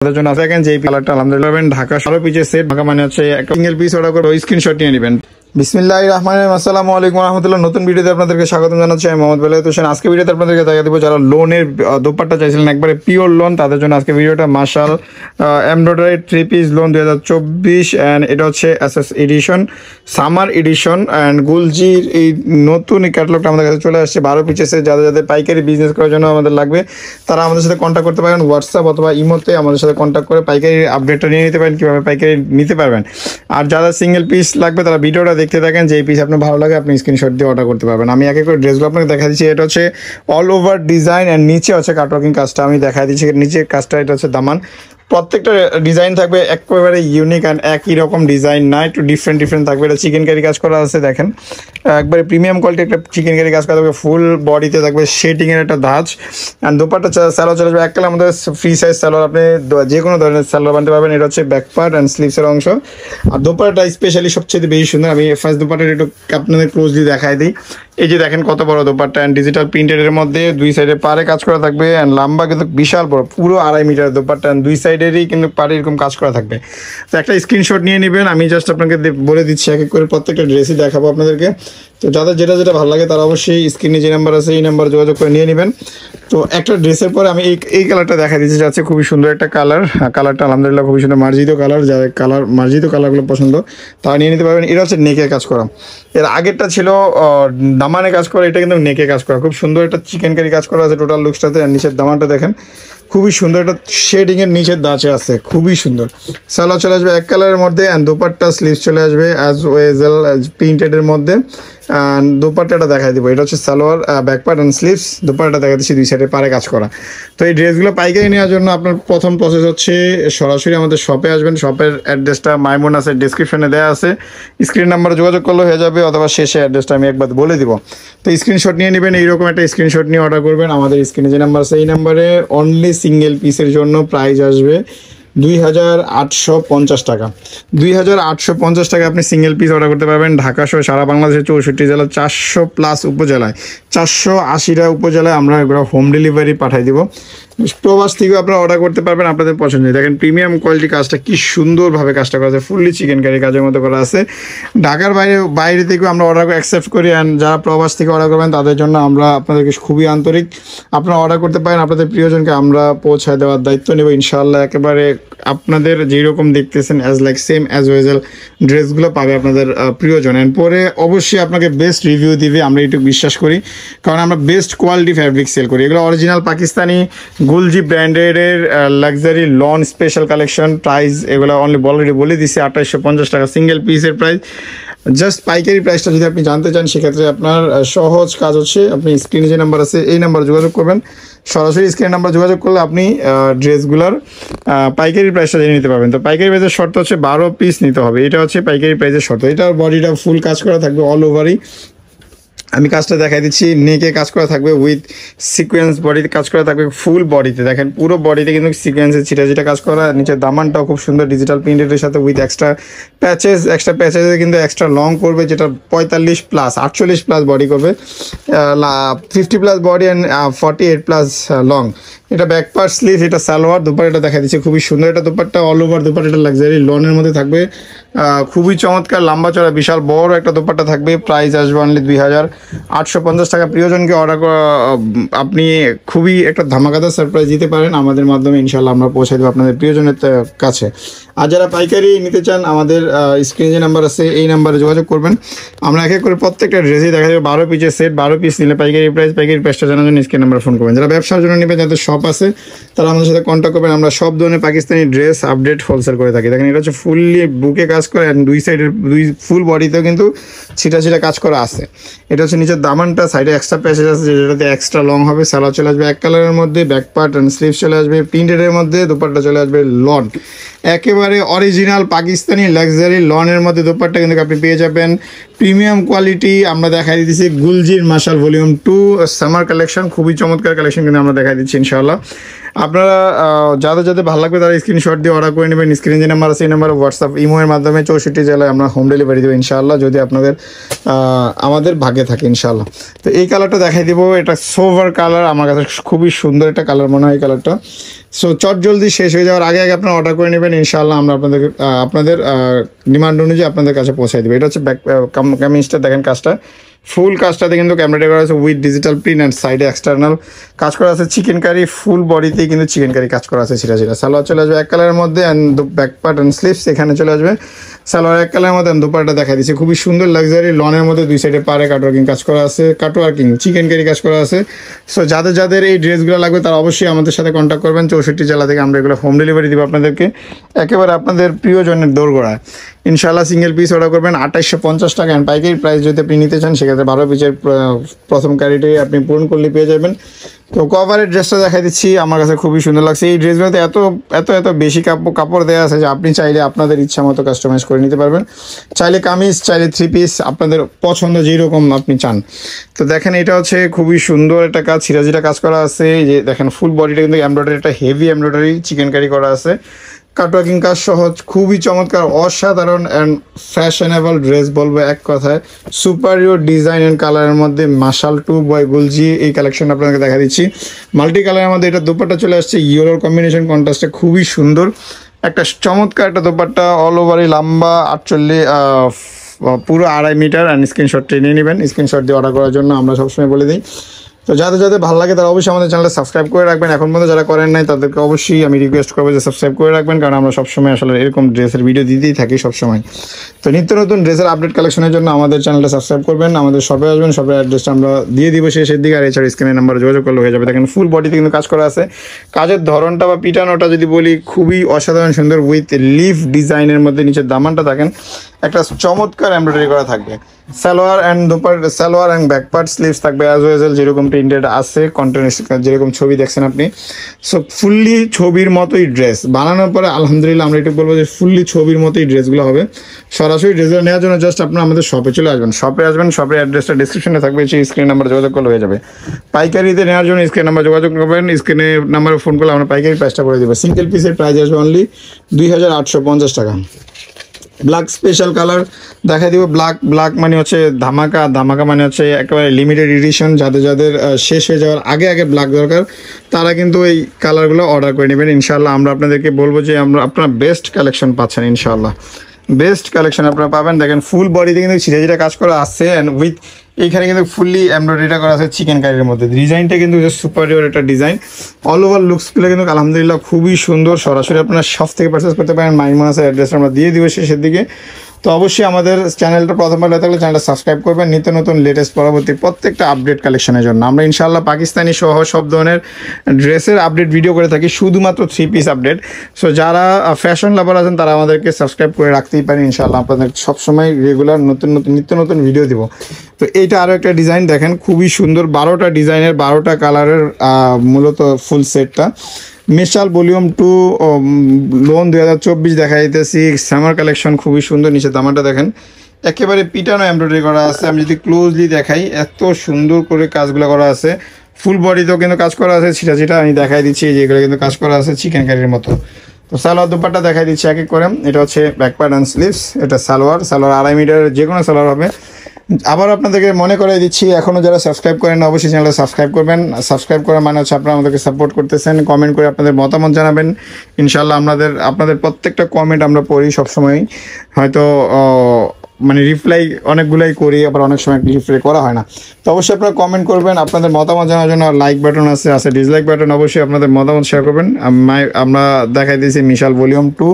তাদের জন্য দেখেন যে এই কালারটা আলহামদুলিল্লাহ ঢাকা 16 পিসের সেট। ঢাকা মানে হচ্ছে একটা সিঙ্গেল পিস অর্ডার করে স্ক্রিনশট নিয়ে নেবেন। বিসমিল্লাহির রহমানির রহিম। আসসালামু আলাইকুম ওয়া রাহমাতুল্লাহ। নতুন ভিডিওতে আপনাদেরকে স্বাগত জানাচ্ছি। আমি মোহাম্মদ বেলায়েত হোসেন। আজকে ভিডিওতে আপনাদেরকে দেখা দেবো যারা লোনের দোপাট্টা চাইছিলেন একবারে পিওর লোন, তাদের জন্য আজকে ভিডিওটা। Mashal embroidery 3 piece lawn 2024 and এটা হচ্ছে SS edition, summer edition and গুলজির এই নতুন ক্যাটালগটা আমাদের কাছে চলে আসছে 12 পিসের। যাদের যাদের পাইকারি বিজনেস করার জন্য আমাদের লাগবে তারা আমাদের সাথে কন্ট্যাক্ট করতে পারেন হোয়াটসঅ্যাপ অথবা ইমোতে। আমাদের সাথে কন্ট্যাক্ট করে পাইকারি আপডেটটা নিয়ে নিতে পারেন, কীভাবে পাইকারি নিতে পারবেন। আর যারা সিঙ্গেল পিস লাগবে তারা ভিডিওটা দেখতে থাকেন, যে এই পিস আপনার ভালো লাগে আপনি স্ক্রিনশট দিয়ে অর্ডার করতে পারবেন। আমি এক এক করে ড্রেসগুলো আপনাকে দেখা দিচ্ছি। এটা হচ্ছে অল ওভার ডিজাইন অ্যান্ড নিচে হচ্ছে কাটওয়ার্কিং কাজটা আমি দেখা দিচ্ছি। নিচের কাজটা এটা হচ্ছে দামান। প্রত্যেকটা ডিজাইন থাকবে একেবারে ইউনিক অ্যান্ড একই রকম ডিজাইন না, একটু ডিফারেন্ট থাকবে। এটা চিকেন কারি কাজ করা আছে, দেখেন একবারে প্রিমিয়াম কোয়ালিটি একটা চিকেন কারি কাজ করা থাকবে। ফুল বডিতে থাকবে শেডিংয়ের একটা ধাঁচ অ্যান্ড দোপাট্টা স্যালোয়ার চলে যাবে। এককালে আমাদের ফ্রি সাইজ স্যালোয়ার, আপনি যে কোনো ধরনের স্যালোয়ার বানতে পারবেন। এটা হচ্ছে ব্যাক পার্ট অ্যান্ড স্লিভসের অংশ। আর দোপাট্টা স্পেশালি সবচেয়ে বেশি সুন্দর। আমি ফার্স্ট দোপাট্টাটা একটু আপনাদের ক্লোজলি দেখাই দিই। এই যে দেখেন কত বড় দোপাট্টা অ্যান্ড ডিজিটাল প্রিন্টেডের মধ্যে দুই সাইডে পাড়ে কাজ করা থাকবে অ্যান্ড লম্বা কিন্তু বিশাল বড়, পুরো 2.5 মিটার দোপাট্টা অ্যান্ড দুই সাইডেরই কিন্তু পাড়ে এরকম কাজ করা থাকবে। তো একটা স্ক্রিনশট নিয়ে নেবেন। আমি জাস্ট আপনাকে বলে দিচ্ছি, এক এক করে প্রত্যেকটা ড্রেসই দেখাবো আপনাদেরকে। তো যাদের যেটা ভালো লাগে তারা অবশ্যই স্ক্রিনে যে নাম্বার আছে এই নাম্বার যোগাযোগ করে নিয়ে নেবেন। তো একটা ড্রেসের পরে আমি এই কালারটা দেখা দিচ্ছি, যাচ্ছে খুবই সুন্দর একটা কালার। কালারটা আলহামদুলিল্লাহ খুবই সুন্দর, মার্জিত কালার। যাদের মার্জিত কালারগুলো পছন্দ তারা নিয়ে নিতে পারবেন। এটা হচ্ছে নেকে কাজ করা। এর আগেরটা ছিল দামানে কাজ করা, এটা কিন্তু নেকে কাজ করা। খুব সুন্দর একটা চিকেন কারি কাজ করা আছে টোটাল লুকসটাতে। আর নিচের দামানটা দেখেন খুবই সুন্দর, একটা শেডিংয়ের নিচের দাঁচে আছে, খুবই সুন্দর। সালোয়ার চলে আসবে এক কালারের মধ্যে অ্যান্ড দোপাট্টা স্লিভস চলে আসবে অ্যাজ ওয়েল প্রিন্টেডের মধ্যে। অ্যান্ড দোপাট্টাটা দেখাই দিব। এটা হচ্ছে salwar, back part and sleeves. Dupatta দেখা দিচ্ছি দুই সাইডে পারে কাজ করা। তো এই ড্রেসগুলো পাইকারি নেওয়ার জন্য আপনার প্রথম প্রসেস হচ্ছে সরাসরি আমাদের শপে আসবেন। শপের অ্যাড্রেসটা মাইমুন আছে ডিসক্রিপশনে দেওয়া আছে, স্ক্রিন নাম্বারে যোগাযোগ করলে হয়ে যাবে, অথবা শেষে অ্যাড্রেসটা আমি একবার বলে দিব। তো স্ক্রিনশট নিয়ে নেবেন, এইরকম একটা স্ক্রিনশট নিয়ে অর্ডার করবেন। আমাদের স্ক্রিনে যে নাম্বার আছে এই নাম্বারে অনলি সিঙ্গেল পিসের জন্য প্রাইস আসবে 2850 টাকা। 2850 টাকা আপনি সিঙ্গেল পিস অর্ডার করতে পারবেন ঢাকা সহ সারা বাংলাদেশের 64 জেলা, 400+ উপজেলায়, 480টা উপজেলায় আমরা এগুলো হোম ডেলিভারি পাঠিয়ে দিব। প্রবাস থেকেও আপনারা অর্ডার করতে পারবেন আপনাদের পছন্দের। দেখেন প্রিমিয়াম কোয়ালিটি কাজটা কি সুন্দরভাবে কাজটা করা আছে, ফুললি চিকেন কারি কাজের মতো করা আছে। ঢাকার বাইরে থেকেও আমরা অর্ডার অ্যাকসেপ্ট করি অ্যান্ড যারা প্রবাস থেকে অর্ডার করবেন তাদের জন্য আমরা আপনাদেরকে খুবই আন্তরিক। আপনারা অর্ডার করতে পারেন, আপনাদের প্রিয়জনকে আমরা পৌঁছায় দেওয়ার দায়িত্ব নেব ইনশাআল্লাহ। একেবারে আপনাদের যেরকম দেখতেছেন সেম অ্যাজ ওয়েল ড্রেসগুলো পাবে আপনাদের প্রিয়জন। অ্যান্ড পরে অবশ্যই আপনাকে বেস্ট রিভিউ দিবে, আমরা একটু বিশ্বাস করি, কারণ আমরা বেস্ট কোয়ালিটি ফ্যাব্রিক সেল করি। এগুলো অরিজিনাল পাকিস্তানি গুলজি ব্র্যান্ডের luxury loan special collection. Price এগুলো অলরেডি বলে দিচ্ছি 2850 টাকা সিঙ্গেল পিসের প্রাইস। জাস্ট পাইকারি প্রাইসটা যদি আপনি জানতে চান সেক্ষেত্রে আপনার সহজ কাজ হচ্ছে আপনি স্ক্রিনে যে নাম্বার আছে এই নাম্বার যোগাযোগ করবেন। সরাসরি স্ক্রিনের নাম্বার যোগাযোগ করলে আপনি ড্রেসগুলোর পাইকারি প্রাইসটা জেনে নিতে পারবেন। তো পাইকারি প্রাইসের শর্ত হচ্ছে 12 পিস নিতে হবে, এটা হচ্ছে পাইকারি প্রাইসের শর্ত। এটার বডিটা ফুল কাজ করা থাকবে অল ওভারই। আমি কাজটা দেখাই দিচ্ছি, নেকে কাজ করা থাকবে উইথ সিকোয়েন্স, বডিতে কাজ করা থাকবে ফুল বডিতে। দেখেন পুরো বডিতে কিন্তু সিকোয়েন্সের ছিটা কাজ করা। নিচের দামানটাও খুব সুন্দর ডিজিটাল প্রিন্টের সাথে উইথ এক্সট্রা প্যাচেসে কিন্তু এক্সট্রা লং করবে, যেটা 45+, 48+ বডি করবে, 50+ বডি অ্যান্ড 48+ লং। এটা ব্যাক পার্ট স্লিভ, এটা সালোয়ার। দোপাট্টাটা দেখা দিচ্ছে খুবই সুন্দর একটা দোপাট্টা, অল ওভার দোপাট্টাটা লাক্সারি লনের মধ্যে থাকবে, খুবই চমৎকার লম্বা চড়া বিশাল বড় একটা দোপাট্টা থাকবে। প্রাইস আসবে অনলি 2850 টাকা। প্রিয়জনকে অর্ডার আপনি খুবই একটা ধামাকাদার সারপ্রাইজ দিতে পারেন আমাদের মাধ্যমে, ইনশাল্লাহ আমরা পৌঁছে দেবো আপনাদের প্রিয়জনের কাছে। আর যারা পাইকারি নিতে চান আমাদের স্ক্রিনে যে নাম্বার আছে এই নাম্বারে যোগাযোগ করবেন। আমরা এক এক করে প্রত্যেকটা ড্রেসই দেখা যাবে 12 পিসের সেট। 12 পিস নিলে পাইকারি প্রাইসটা জানার জন্য স্ক্রিন নাম্বার ফোন করবেন। যারা ব্যবসার জন্য নেবেন, যাদের শপ আছে তারা আমাদের সাথে কন্ট্যাক্ট করবেন। আমরা সব ধরনের পাকিস্তানি ড্রেস আপডেট হোলসেল করে থাকি। দেখেন এটা হচ্ছে ফুললি বুকে কাজ করে অ্যান্ড দুই সাইডের ফুল বডিতেও কিন্তু ছিটা কাজ করা আছে। এটা হচ্ছে নিচের দামানটা, সাইডে এক্সট্রা প্যাচেস আছে যেটাতে এক্সট্রা লং হবে। সালোয়ার চলে আসবে এক কালারের মধ্যে, ব্যাক পার্ট অ্যান্ড স্লিভস চলে আসবে প্রিন্টেডের মধ্যে, দোপাট্টা চলে আসবে লন, একেবারে অরিজিনাল পাকিস্তানি লাক্সারি লনের মধ্যে দোপাট্টা কিন্তু আপনি পেয়ে যাবেন প্রিমিয়াম কোয়ালিটি। আমরা দেখাই দিচ্ছি গুলজির মাশাল ভলিউম 2 সামার কালেকশন, খুবই চমৎকার কালেকশন কিন্তু আমরা দেখাই দিচ্ছি ইনশাআল্লাহ। আপনারা যাদের যাদের ভালো লাগবে তারা স্ক্রিনশট দিয়ে অর্ডার করে নেবেন। স্ক্রিনে যে নাম্বার আছে এই নাম্বারে হোয়াটসঅ্যাপ ইমো এর মাধ্যমে 64 জেলায় আমরা হোম ডেলিভারি দেবো ইনশাআল্লাহ, যদি আপনাদের আমাদের ভাগ্যে থাকে ইনশাআল্লাহ। তো এই কালারটা দেখাই দিব, এটা সোভার কালার, আমার কাছে খুবই সুন্দর একটা কালার মনে হয় এই কালারটা। সো চট জলদি শেষ হয়ে যাওয়ার আগে আগে আপনারা অর্ডার করে নেবেন ইনশাআল্লাহ, আমরা আপনাদের ডিমান্ড অনুযায়ী আপনাদের কাছে পৌঁছাই দেবো। এটা হচ্ছে ব্যাক কামিজটা দেখেন, কাজটা ফুল কাজটাতে কিন্তু ক্যামেরা করা আছে উইথ ডিজিটাল প্রিন্ট অ্যান্ড সাইডে এক্সটার্নাল কাজ করা আছে চিকেন কারি, ফুল বডিতেই কিন্তু চিকেন কারি কাজ করা আছে ছিটা ছিটা। সালোয়ার চলে আসবে এক কালারের মধ্যে and back part and sleeves এখানে চলে আসবে। সালোয়ার এক কালারের মধ্যে দুপাট্টা দেখা দিচ্ছে খুবই সুন্দর লাক্সারি লনের মধ্যে, দুই সাইডে পারে কাটওয়ার্কিং কাজ করা আছে, কাটওয়ার্কিং চিকেন কারি কাজ করা আছে। সো যাদের যাদের এই ড্রেসগুলো লাগবে তারা অবশ্যই আমাদের সাথে কন্ট্যাক্ট করবেন। 64 জেলা থেকে আমরা এগুলো হোম ডেলিভারি দিব আপনাদেরকে, একেবারে আপনাদের প্রিয়জনের দোরগোড়ায় ইনশাআল্লাহ। সিঙ্গেল পিস অর্ডার করবেন 2850 টাকা, অ্যান্ড পাইকারি প্রাইস যদি আপনি নিতে চান সেক্ষেত্রে 12 পিসের প্রথম ক্যারিটি আপনি পূরণ করলে পেয়ে যাবেন। তো কভারের ড্রেসটা দেখাই দিচ্ছি, আমার কাছে খুবই সুন্দর লাগছে। এই ড্রেসগুলোতে এত এত এত বেশি কাপড় দেওয়া আছে যে আপনি চাইলে আপনাদের ইচ্ছা মতো কাস্টমাইজ করে নিতে পারবেন, চাইলে কামিজ, চাইলে 3 পিস, আপনাদের পছন্দ যেরকম আপনি চান। তো দেখেন এটা হচ্ছে খুবই সুন্দর একটা কাজ, সিরাজিটা কাজ করা আছে, এই যে দেখেন ফুল বডিটা কিন্তু এমব্রয়ডারি, একটা হেভি এমব্রয়ডারি চিকেন কারি করা আছে, কাটওয়ার্কিং কাজ সহজ, খুবই চমৎকার, অসাধারণ অ্যান্ড ফ্যাশনেবল ড্রেস বলবো এক কথায়। সুপারিয়র ডিজাইন অ্যান্ড কালারের মধ্যে মাশাল 2 বয় গুলজি এই কালেকশন আপনাকে দেখা দিচ্ছি। মাল্টি কালারের মধ্যে এটা দোপাট্টা চলে আসছে ইয়েলোর কম্বিনেশন কন্ট্রাস্টে, খুবই সুন্দর একটা চমৎকার একটা দোপাট্টা, অল ওভারই লম্বা 48 পুরো 2.5 মিটার। অ্যান্ড স্ক্রিনশট নিয়ে নেবেন, স্ক্রিনশট দিয়ে অর্ডার করার জন্য আমরা সবসময় বলে দিই। তো যাদের যাদের ভালো লাগে তারা অবশ্যই আমাদের চ্যানেলটা সাবস্ক্রাইব করে রাখবেন। এখন পর্যন্ত যারা করেন নাই তাদেরকে অবশ্যই আমি রিকোয়েস্ট করবো যে সাবস্ক্রাইব করে রাখবেন, কারণ আমরা সবসময় আসলে এরকম ড্রেসের ভিডিও দিতেই থাকি সবসময়। তো নিত্য নতুন ড্রেসের আপডেট কালেকশনের জন্য আমাদের চ্যানেলটা সাবস্ক্রাইব করবেন, আমাদের শপে আসবেন, শপের অ্যাড্রেসটা আমরা দিয়ে দিব শেষের দিকে, আর এছাড়া স্ক্রিনের নাম্বারে যোগাযোগ করলে হয়ে যাবে। দেখেন ফুল বডিতে কিন্তু কাজ করা আছে, কাজের ধরনটা বা পিটানোটা যদি বলি খুবই অসাধারণ সুন্দর, উইথ লিফ ডিজাইনের মধ্যে নিচের দামানটা দেখেন একটা চমৎকার এমব্রয়ডারি করা থাকবে। Salwar and back part sleeves থাকবে অ্যাজ ওয়েল যেরকম প্রিন্টেড আছে কন্টেন্ট যেরকম ছবি দেখছেন আপনি। সো ফুললি ছবির মতোই ড্রেস বানানোর পরে আলহামদুলিল্লাহ আমরা একটু বলবো যে ফুললি ছবির মতোই ড্রেসগুলো হবে। সরাসরি ড্রেসগুলো নেওয়ার জন্য জাস্ট আপনারা আমাদের শপে চলে আসবেন, শপের অ্যাড্রেসটা ডিসক্রিপশনে থাকবে, সেই স্ক্রিন নাম্বার যোগাযোগ করলে হয়ে যাবে। পাইকারিতে নেওয়ার জন্য স্ক্রিন নাম্বার যোগাযোগ করবেন, স্ক্রিনে নাম্বারে ফোন করলে আমরা পাইকারি প্রাইসটা করে দেবো। সিঙ্গেল পিসের প্রাইস আসবে অনলি 2850 টাকা। ব্ল্যাক স্পেশাল কালার দেখা দিব, ব্ল্যাক মানে হচ্ছে ধামাকা মানে হচ্ছে একেবারে লিমিটেড এডিশন। যাদের যাদের শেষ হয়ে যাওয়ার আগে আগে ব্ল্যাক দরকার তারা কিন্তু এই কালারগুলো অর্ডার করে নেবেন ইনশাআল্লাহ। আমরা আপনাদেরকে বলবো যে আপনারা বেস্ট কালেকশন পাচ্ছেন ইনশাআল্লাহ, বেস্ট কালেকশন আপনারা পাবেন। দেখেন ফুল বডিতে কিন্তু সিরাজিটা কাজ করা আছে, অ্যান্ড উইথ এইখানে কিন্তু ফুললি এমব্রয়ডারিটা করা আছে চিকেন কারির মধ্যে। ডিজাইনটা কিন্তু সুপারিয়র একটা ডিজাইন, অল ওভার লুকসগুলো কিন্তু আলহামদুলিল্লাহ খুবই সুন্দর। সরাসরি আপনারা শপ থেকে পারচেস করতে পারেন, মাইমোনাসের অ্যাড্রেস আমরা দিয়ে দিব শেষের দিকে। তো অবশ্যই আমাদের চ্যানেলটা প্রথমবার হয়ে থাকলে চ্যানেলটা সাবস্ক্রাইব করবেন নিত্য নতুন লেটেস্ট পরবর্তী প্রত্যেকটা আপডেট কালেকশনের জন্য। আমরা ইনশাআল্লাহ পাকিস্তানি সহ সব ধরনের ড্রেসের আপডেট ভিডিও করে থাকি, শুধুমাত্র 3 পিস আপডেট। সো যারা ফ্যাশন লাভার আছেন তারা আমাদেরকে সাবস্ক্রাইব করে রাখতেই পারেন ইনশাআল্লাহ, আপনাদের সবসময় রেগুলার নিত্য নতুন ভিডিও দিব। তো এইটা আরও একটা ডিজাইন দেখেন খুবই সুন্দর, 12টা ডিজাইনের 12টা কালারের মূলত ফুল সেটটা। মিশাল ভলিউম 2 লোন 2024 দেখা যাইতেছি, সামার কালেকশন খুবই সুন্দর। নিচে দামাটা দেখেন একেবারে পিটানো এমব্রয়ডারি করা আছে, আমি যদি ক্লোজলি দেখাই এত সুন্দর করে কাজগুলো করা আছে। ফুল বডিতেও কিন্তু কাজ করা আছে, সেটা আমি দেখাই দিচ্ছি, যেগুলো কিন্তু কাজ করা আছে চিকেন কারির মতো। তো সালোয়ার দুপাট্টা দেখাই দিচ্ছি এক এক করে। এটা হচ্ছে ব্যাক পার্ট অ্যান্ড স্লিভস, এটা সালোয়ার 2.5 মিটার যে কোনো সালোয়ার হবে। আবার আপনাদেরকে মনে করিয়ে দিচ্ছি, এখনও যারা সাবস্ক্রাইব করেন না অবশ্যই চ্যানেলটা সাবস্ক্রাইব করবেন। সাবস্ক্রাইব করার মানে হচ্ছে আপনারা আমাদেরকে সাপোর্ট করতেছেন। কমেন্ট করে আপনাদের মতামত জানাবেন ইনশাআল্লাহ। আপনাদের প্রত্যেকটা কমেন্ট আমরা পড়ি সবসময়, হয়তো মানে রিপ্লাই অনেকগুলাই করি, আবার অনেক সময় রিপ্লাই করা হয় না। তো অবশ্যই আপনারা কমেন্ট করবেন, আপনাদের মতামত জানার জন্য লাইক বাটন আছে ডিসলাইক বাটন, অবশ্যই আপনাদের মতামত শেয়ার করবেন। আমরা দেখাই দিয়েছি মিশাল ভলিউম 2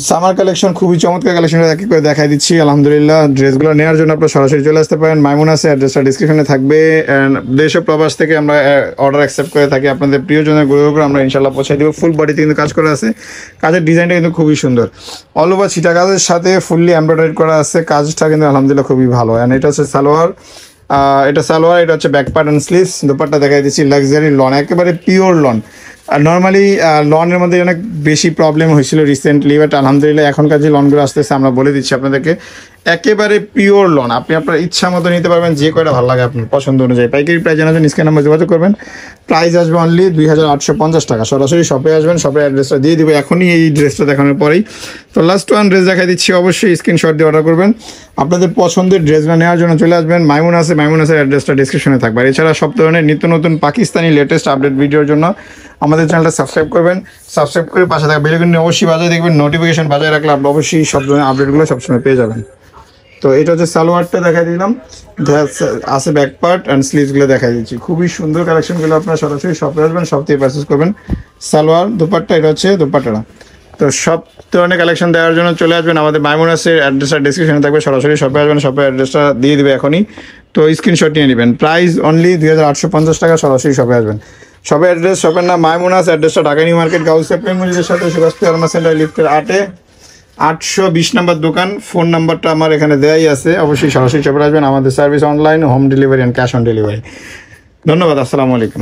সামার কালেকশন, খুবই চমৎকার কালেকশন এক করে দেখাই দিচ্ছি আলহামদুলিল্লাহ। ড্রেসগুলো নেওয়ার জন্য আপনারা সরাসরি চলে আসতে পারেন, মাইমোনাসের অ্যাড্রেসটা ডিসক্রিপশনে থাকবে। দেশ ও প্রবাস থেকে আমরা অর্ডার অ্যাকসেপ্ট করে থাকি, আপনাদের প্রিয়জনের গরুগুলো আমরা ইনশাল্লাহ পৌঁছাই দেবো। ফুল বডিতে কিন্তু কাজ করা আছে, কাজের ডিজাইনটা কিন্তু খুবই সুন্দর, অল ওভার ছিটা কাজের সাথে ফুললি এমব্রয়ডারি করা আছে, কাজটা কিন্তু আলহামদুলিল্লাহ খুবই ভালো। অ্যান্ড এটা হচ্ছে সালোয়ার, এটা হচ্ছে back part and sleeves. Dupatta দেখাই দিচ্ছি লাক্সারি লন, একেবারে পিওর লন। আর নর্মালি লনের মধ্যে অনেক বেশি প্রবলেম হয়েছিল রিসেন্টলি, বাট আলহামদুলিল্লাহ এখনকার যে লনগুলো আসতেছে আমরা বলে দিচ্ছি আপনাদেরকে একেবারে পিওর লন, আপনি আপনার ইচ্ছা মতো নিতে পারবেন, যে কয়টা ভালো লাগে আপনার পছন্দ অনুযায়ী। পাইকারি প্রাইস জানার জন্য স্ক্রিন নাম্বার যোগাযোগ করবেন। প্রাইস আসবে অনলি 2850 টাকা। সরাসরি শপে আসবেন, শপের অ্যাড্রেসটা দিয়ে দিব এখনই এই ড্রেসটা দেখানোর পরেই। তো লাস্ট ওয়ান ড্রেস দেখাই দিচ্ছি, অবশ্যই স্ক্রিনশট দিয়ে অর্ডার করবেন। আপনাদের পছন্দের ড্রেসগুলো নেওয়ার জন্য চলে আসবেন মাইমুনাসের অ্যাড্রেসটা ডিসক্রিপশনে থাকবে। আর এছাড়া সব ধরনের নিত্য নতুন পাকিস্তানি লেটেস্ট আপডেট ভিডিওর জন্য আমাদের চ্যানেলটা সাবস্ক্রাইব করবেন। সাবস্ক্রাইব করে পাশে থাকা বেলআইকনটি অবশ্যই বাজায় দেখবেন, নোটিফিকেশন বাজায় রাখলে আপনি অবশ্যই সব ধরনের আপডেটগুলো সবসময় পেয়ে যাবেন। তো এটা হচ্ছে সালোয়ারটা দেখাই দিলাম, আছে ব্যাক পার্ট অ্যান্ড স্লিভসগুলো দেখাই দিচ্ছি। খুবই সুন্দর কালেকশনগুলো, আপনারা সরাসরি শপে আসবেন, সব থেকে পারচেস করবেন। সালোয়ার দুপাট্টা, এটা হচ্ছে দুপাট্টাটা। তো সব ধরনের কালেকশন দেওয়ার জন্য চলে আসবেন, আমাদের মাইমুনাসের অ্যাড্রেসটা ডিসক্রিপশনে থাকবে, সরাসরি শপে আসবেন, শপের অ্যাড্রেসটা দিয়ে দিবে এখনই। তো স্ক্রিনশট নিয়ে নেবেন। প্রাইস অনলি 2850 টাকা, সরাসরি শপে আসবেন। শপের অ্যাড্রেস, শপের নাম মাইমুনাস, অ্যাড্রেসটা ঢাকা নিউ মার্কেট গাউসে প্রেম মসজিদের সাথে সুরাস্তি আলমা সেন্টার লিফটের 8-এ 820 নম্বর দোকান। ফোন নাম্বারটা আমার এখানে দেয়াই আছে, অবশ্যই সরাসরি শপে আসবেন। আমাদের service online, home delivery and cash on delivery. ধন্যবাদ, আসসালামু আলাইকুম।